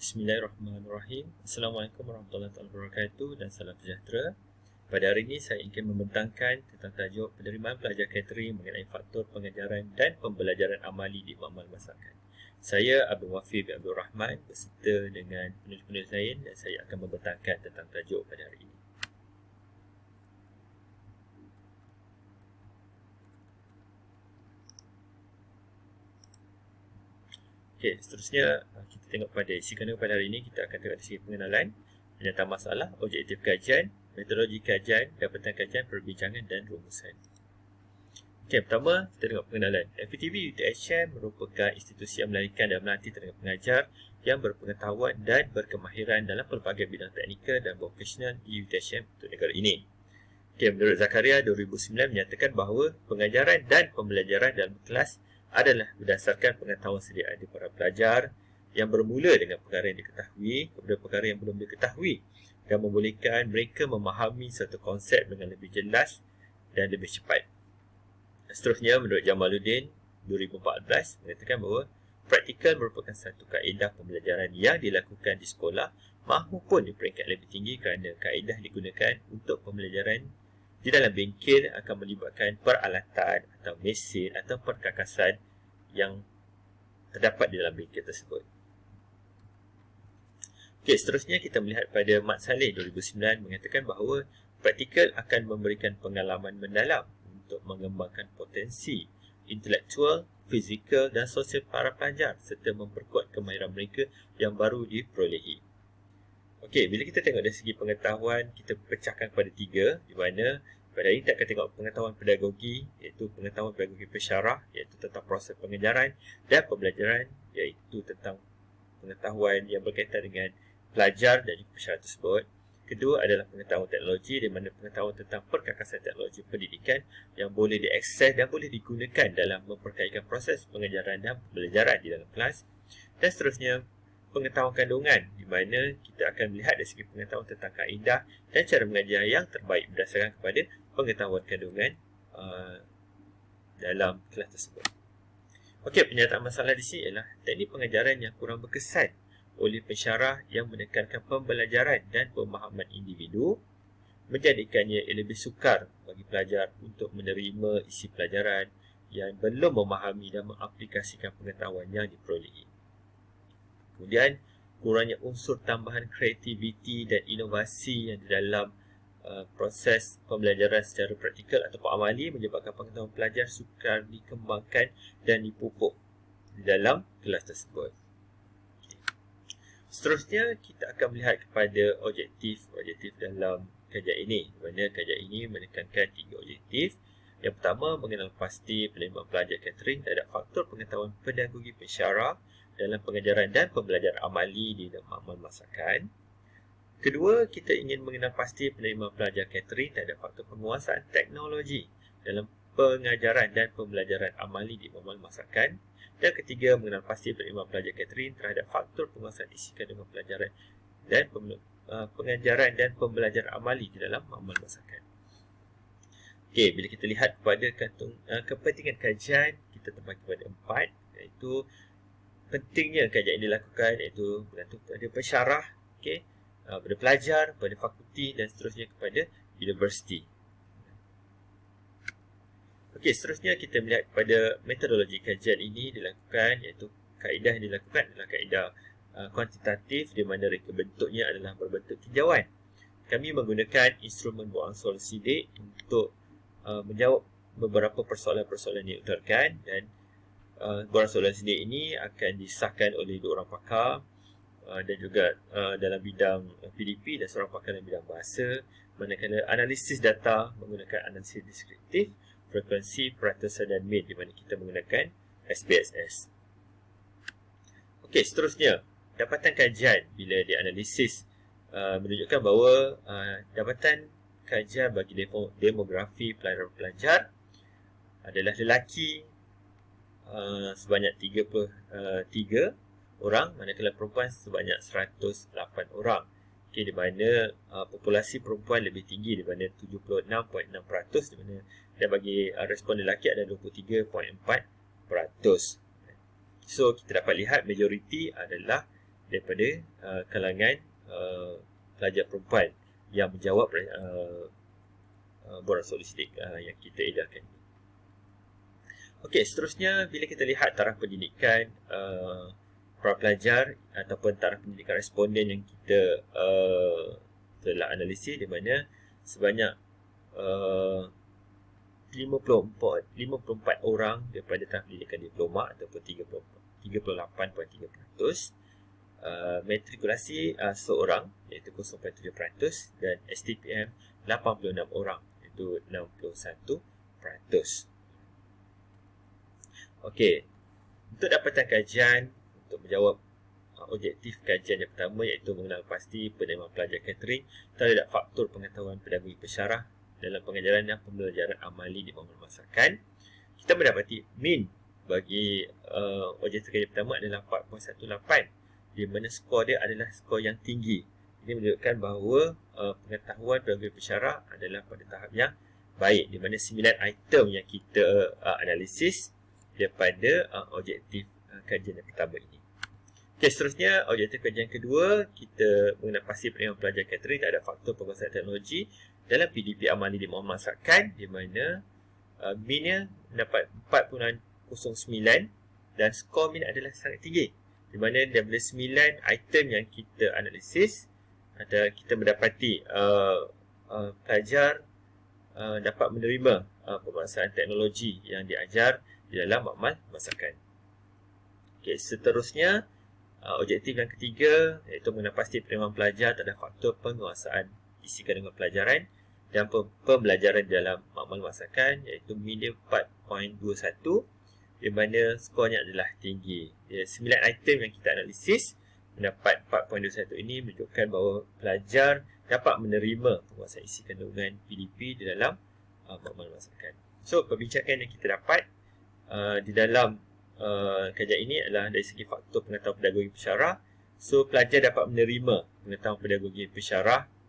Bismillahirrahmanirrahim. Assalamualaikum warahmatullahi wabarakatuh dan salam sejahtera. Pada hari ini saya ingin membentangkan tentang tajuk penerimaan pelajar catering mengenai faktor pengajaran dan pembelajaran amali di makmal masakan. Saya Abdul Wafi bin Abdul Rahman beserta dengan penulis-penulis lain dan saya akan membentangkan tentang tajuk pada hari ini. Okey, seterusnya kita tengok pada isi kandungan pada hari ini. Kita akan tengok dari segi pengenalan, penyataan masalah, objektif kajian, metodologi kajian, dapatan kajian, perbincangan dan rumusan. Okey, pertama kita tengok pengenalan. FETB UTHM merupakan institusi yang melahirkan dan melatih tenaga pengajar yang berpengetahuan dan berkemahiran dalam pelbagai bidang teknikal dan vocational di UTHM untuk negara ini. Okey, menurut Zakaria 2009 menyatakan bahawa pengajaran dan pembelajaran dalam kelas adalah berdasarkan pengetahuan sedia ada para pelajar yang bermula dengan perkara yang diketahui kepada perkara yang belum diketahui dan membolehkan mereka memahami satu konsep dengan lebih jelas dan lebih cepat. Seterusnya, menurut Jamaluddin 2014 mengatakan bahawa praktikal merupakan satu kaedah pembelajaran yang dilakukan di sekolah mahupun di peringkat lebih tinggi kerana kaedah digunakan untuk pembelajaran di dalam bengkel akan melibatkan peralatan atau mesin atau perkakasan yang terdapat di dalam bengkel tersebut. Okey, seterusnya kita melihat pada Mat Saleh 2009 mengatakan bahawa praktikal akan memberikan pengalaman mendalam untuk mengembangkan potensi intelektual, fizikal dan sosial para pelajar serta memperkuat kemahiran mereka yang baru diperolehi. Okey, bila kita tengok dari segi pengetahuan, kita pecahkan kepada tiga, di mana pada hari ini kita akan tengok pengetahuan pedagogi, iaitu pengetahuan pedagogi pensyarah, iaitu tentang proses pengajaran dan pembelajaran, iaitu tentang pengetahuan yang berkaitan dengan pelajar dan juga pensyarah tersebut. Kedua adalah pengetahuan teknologi, di mana pengetahuan tentang perkakasan teknologi pendidikan yang boleh diakses dan boleh digunakan dalam memperkaitkan proses pengajaran dan pembelajaran di dalam kelas. Dan seterusnya, pengetahuan kandungan, di mana kita akan melihat dari segi pengetahuan tentang kaedah dan cara mengajar yang terbaik berdasarkan kepada pengetahuan kandungan dalam kelas tersebut. Okey, penyataan masalah di sini ialah teknik pengajaran yang kurang berkesan oleh pensyarah yang menekankan pembelajaran dan pemahaman individu, menjadikannya lebih sukar bagi pelajar untuk menerima isi pelajaran yang belum memahami dan mengaplikasikan pengetahuan yang diperolehi. Kemudian, kurangnya unsur tambahan kreativiti dan inovasi yang di dalam proses pembelajaran secara praktikal ataupun amali menyebabkan pengetahuan pelajar sukar dikembangkan dan dipupuk di dalam kelas tersebut. Seterusnya, kita akan melihat kepada objektif dalam kajian ini, di mana kajian ini menekankan tiga objektif. Yang pertama, mengenal pasti penerimaan pelajar catering terhadap faktor pengetahuan pedagogi pensyarah dalam pengajaran dan pembelajaran amali di makmal masakan. Kedua, kita ingin mengenal pasti penerimaan pelajar catering terhadap faktor penguasaan teknologi dalam pengajaran dan pembelajaran amali di makmal masakan. Dan ketiga, mengenal pasti penerimaan pelajar catering terhadap faktor penguasaan isi kandungan pelajaran dan pengajaran dan pembelajaran amali di dalam makmal masakan. Okey, bila kita lihat kepada kepentingan kajian, kita terbagi kepada 4, iaitu pentingnya kajian ini dilakukan, iaitu bergantung kepada pensyarah, okey, pada pelajar, pada fakulti dan seterusnya kepada universiti. Okey, seterusnya kita melihat kepada metodologi kajian ini dilakukan, iaitu kaedah yang dilakukan adalah kaedah kuantitatif, di mana reka bentuknya adalah berbentuk tinjauan. Kami menggunakan instrumen buang-ansur sidik untuk menjawab beberapa persoalan-persoalan yang diutarakan, dan buang-ansur sidik ini akan disahkan oleh 2 orang pakar dan juga dalam bidang PDP dan seorang pakar dalam bidang bahasa, manakala analisis data menggunakan analisis deskriptif, frekuensi, peratusan dan mean, di mana kita menggunakan SPSS. Okey, seterusnya, dapatan kajian bila dianalisis menunjukkan bahawa dapatan kajian bagi demografi pelajar adalah lelaki sebanyak 33 orang, manakala perempuan sebanyak 108 orang. Okay, di mana populasi perempuan lebih tinggi daripada 76.6%, di mana dan bagi respon lelaki ada 23.4%. So, kita dapat lihat majoriti adalah daripada kalangan pelajar perempuan yang menjawab borang solistik yang kita edarkan. Okey, seterusnya bila kita lihat taraf pendidikan para pelajar ataupun taraf pendidikan responden yang kita telah analisis, di mana sebanyak 54 orang daripada taraf pendidikan diploma ataupun 38.3%, matrikulasi seorang iaitu 0.7%, dan STPM 86 orang iaitu 61%. Okey, untuk dapatan kajian, untuk menjawab objektif kajian yang pertama iaitu mengenal pasti penerimaan pelajar catering terhadap faktor pengetahuan pedagogi pensyarah dalam pengajaran dan pembelajaran amali di bangunan masakan, kita mendapati min bagi objektif kajian pertama adalah 4.18, di mana skor dia adalah skor yang tinggi. Ini menunjukkan bahawa pengetahuan pedagogi pensyarah adalah pada tahap yang baik, di mana 9 item yang kita analisis daripada objektif kajian yang pertama ini. Okey, seterusnya objektif kajian kedua, kita mengenal pasti penerimaan pelajar catering terhadap faktor penguasaan teknologi dalam PDP amali di bangunan masakan, di mana minnya mendapat 4.09 dan skor min adalah sangat tinggi, di mana daripada 9 item yang kita analisis, kita mendapati pelajar dapat menerima penguasaan teknologi yang diajar di dalam makmal masakan. Okey, seterusnya objektif yang ketiga iaitu mengenal pasti penerimaan pelajar terhadap faktor penguasaan isi kandungan pelajaran dan pembelajaran dalam makmal masakan, iaitu minimum 4.21, di mana skornya adalah tinggi. 9 item yang kita analisis mendapat 4.21 ini menunjukkan bahawa pelajar dapat menerima penguasaan isi kandungan PDP di dalam makmal masakan. So, perbincangan yang kita dapat di dalam kajian ini adalah dari segi faktor pengetahuan pedagogi pensyarah. So, pelajar dapat menerima pengetahuan pedagogi pensyarah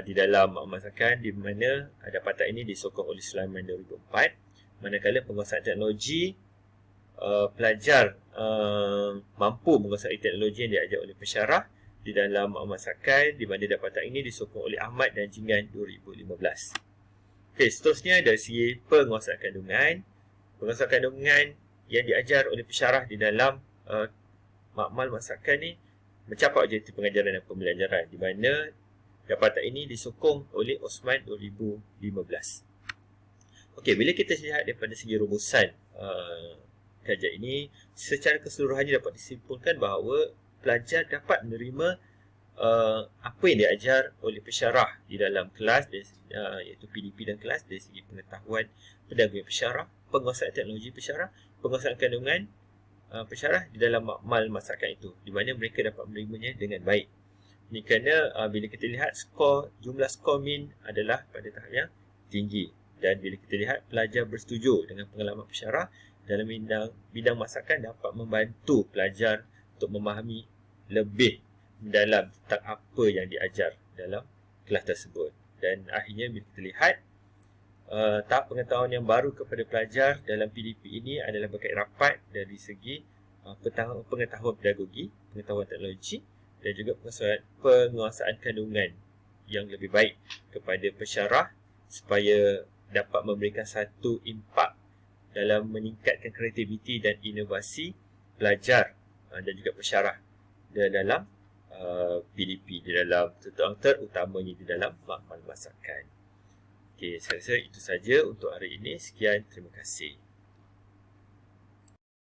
di dalam masakan, di mana dapatan ini disokong oleh Sulaiman 2004. Manakala penguasaan teknologi, pelajar mampu menguasai teknologi yang diajar oleh pensyarah di dalam masakan, di mana dapatan ini disokong oleh Ahmad dan Jingan 2015. Okey, seterusnya dari segi penguasaan kandungan. Penguasaan kandungan yang diajar oleh pensyarah di dalam makmal masakan ni mencapai objektif pengajaran dan pembelajaran, di mana dapatan ini disokong oleh Osman 2015. Okey, bila kita lihat daripada segi rumusan kajian ini, secara keseluruhannya dapat disimpulkan bahawa pelajar dapat menerima apa yang diajar oleh pensyarah di dalam kelas, iaitu PDP dan kelas, dari segi pengetahuan pedagogi pensyarah, penguasaan teknologi pensyarah, penguasaan kandungan pensyarah di dalam makmal masakan itu, di mana mereka dapat menerimanya dengan baik. Ini kerana bila kita lihat jumlah skor min adalah pada tahap yang tinggi, dan bila kita lihat pelajar bersetuju dengan pengalaman pensyarah dalam bidang masakan dapat membantu pelajar untuk memahami lebih mendalam tentang apa yang diajar dalam kelas tersebut. Dan akhirnya bila kita lihat tahap pengetahuan yang baru kepada pelajar dalam PDP ini adalah berkait rapat dari segi pengetahuan pedagogi, pengetahuan teknologi, dan juga penguasaan kandungan yang lebih baik kepada pensyarah supaya dapat memberikan satu impak dalam meningkatkan kreativiti dan inovasi pelajar dan juga pensyarah dalam PDP, di dalam terutamanya di dalam makmal masakan. Okey, saya rasa itu saja untuk hari ini. Sekian, terima kasih.